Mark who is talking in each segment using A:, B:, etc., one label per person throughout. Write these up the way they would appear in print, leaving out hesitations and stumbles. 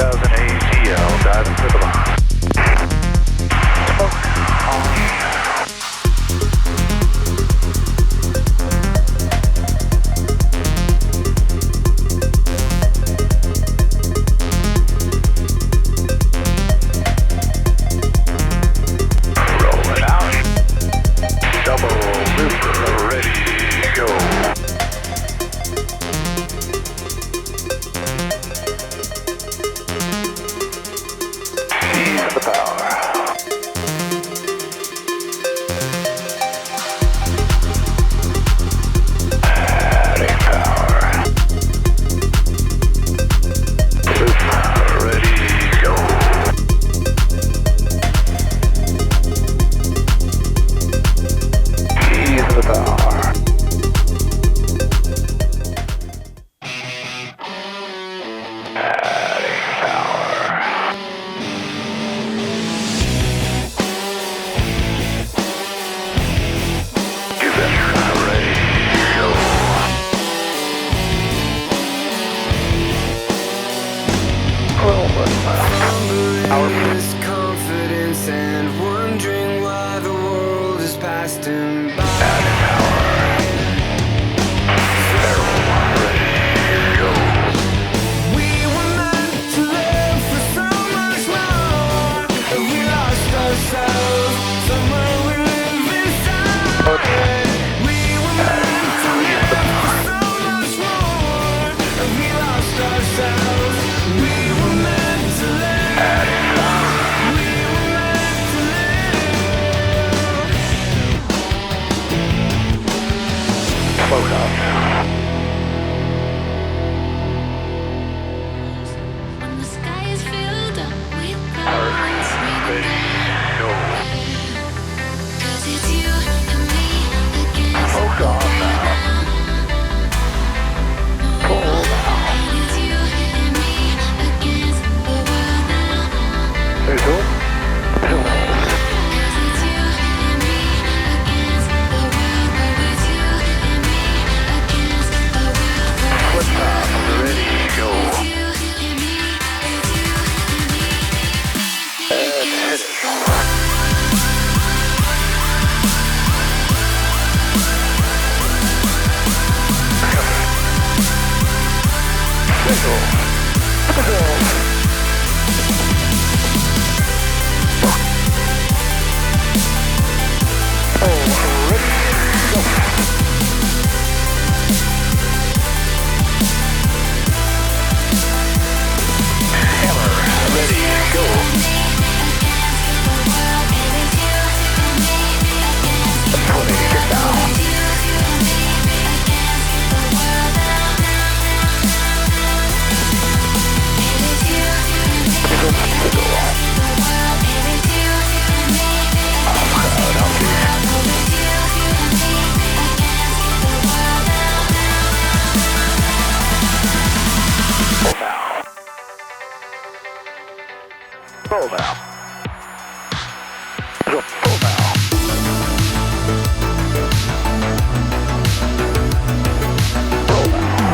A: 3000 ATL, diving for the box. Smoke on. Rolling out. Double looper, ready to go. Ease the power. Adding power. Loop, ready to go. Ease the power. Adding power. You better ready to go.
B: His confidence and wondering why the world has passed him by.
A: Adding power. Barrel ready to go.
B: We were meant to live for so much more. We lost ourselves somewhere we live inside. We were meant to live for so much more. We lost ourselves. We were meant to live.
A: Adding power.
B: We were meant to live.
A: Float up.
C: When the sky is filled up with
A: Earth
C: clouds,
A: ready to go.
C: 'cause it's you and me against
A: Smoke on now. Pull now.
C: it's you and me against the world now.
A: There's hope.
C: 'Cause it's you and me against the world. It's you and me against the world.
A: Flip top. Ready to go.
C: It's you and me. It's you and me.
A: Headed. Signal. Hammer. Ready to go. Plenty to get down. Roll now. Pull now. Roll now.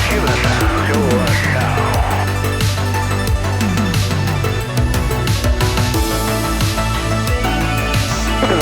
A: Human, go now. Go.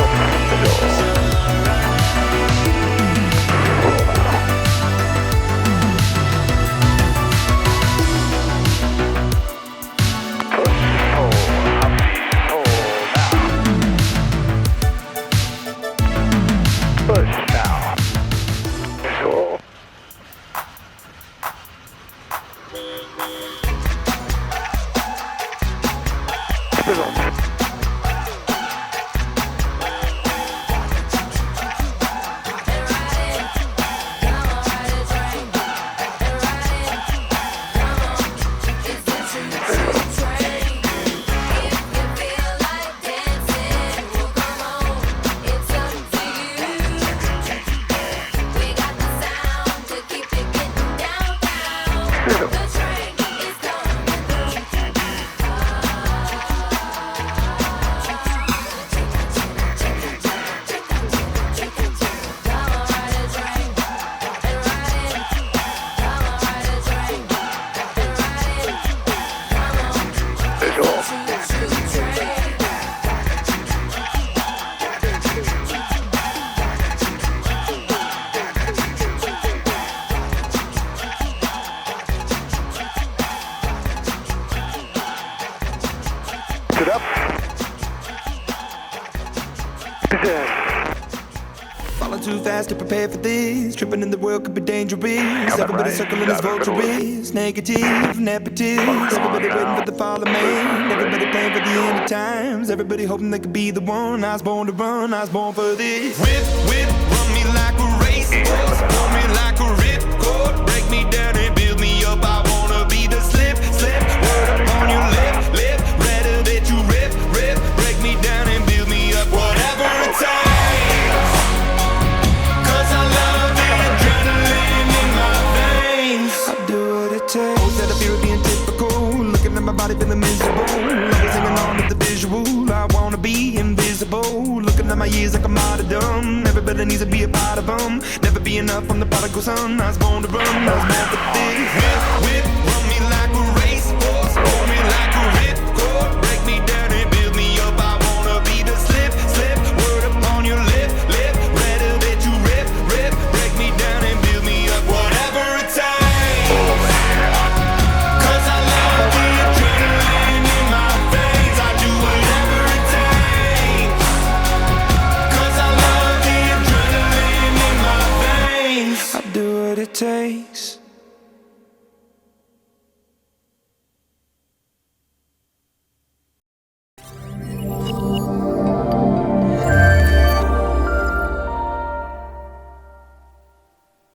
B: Falling too fast to prepare for this. Tripping in the world could be dangerous. Everybody
A: right.
B: circling as
A: Got it.
B: vultures. Negative, nepotist. Everybody waiting for the fall of man. Everybody praying for the end of times. Everybody hoping they could be the one. I was born to run, I was born for this. Whip, whip, run me like a racehorse. Pull me like a ripcord. Break me down and build me up. I wanna be the slip, slip. Word up on your lip, lip. Rather that you rip, rip. Break me down and build me up. Whatever it takes. Instead of fear being typical, looking at my body feeling miserable. Always hanging on to the visual. I wanna be invisible. Looking at my years like a martyrdom. Everybody needs to be a part of them. Never be enough from the prodigal son. I was born to run. I was born for this. Whip, whip.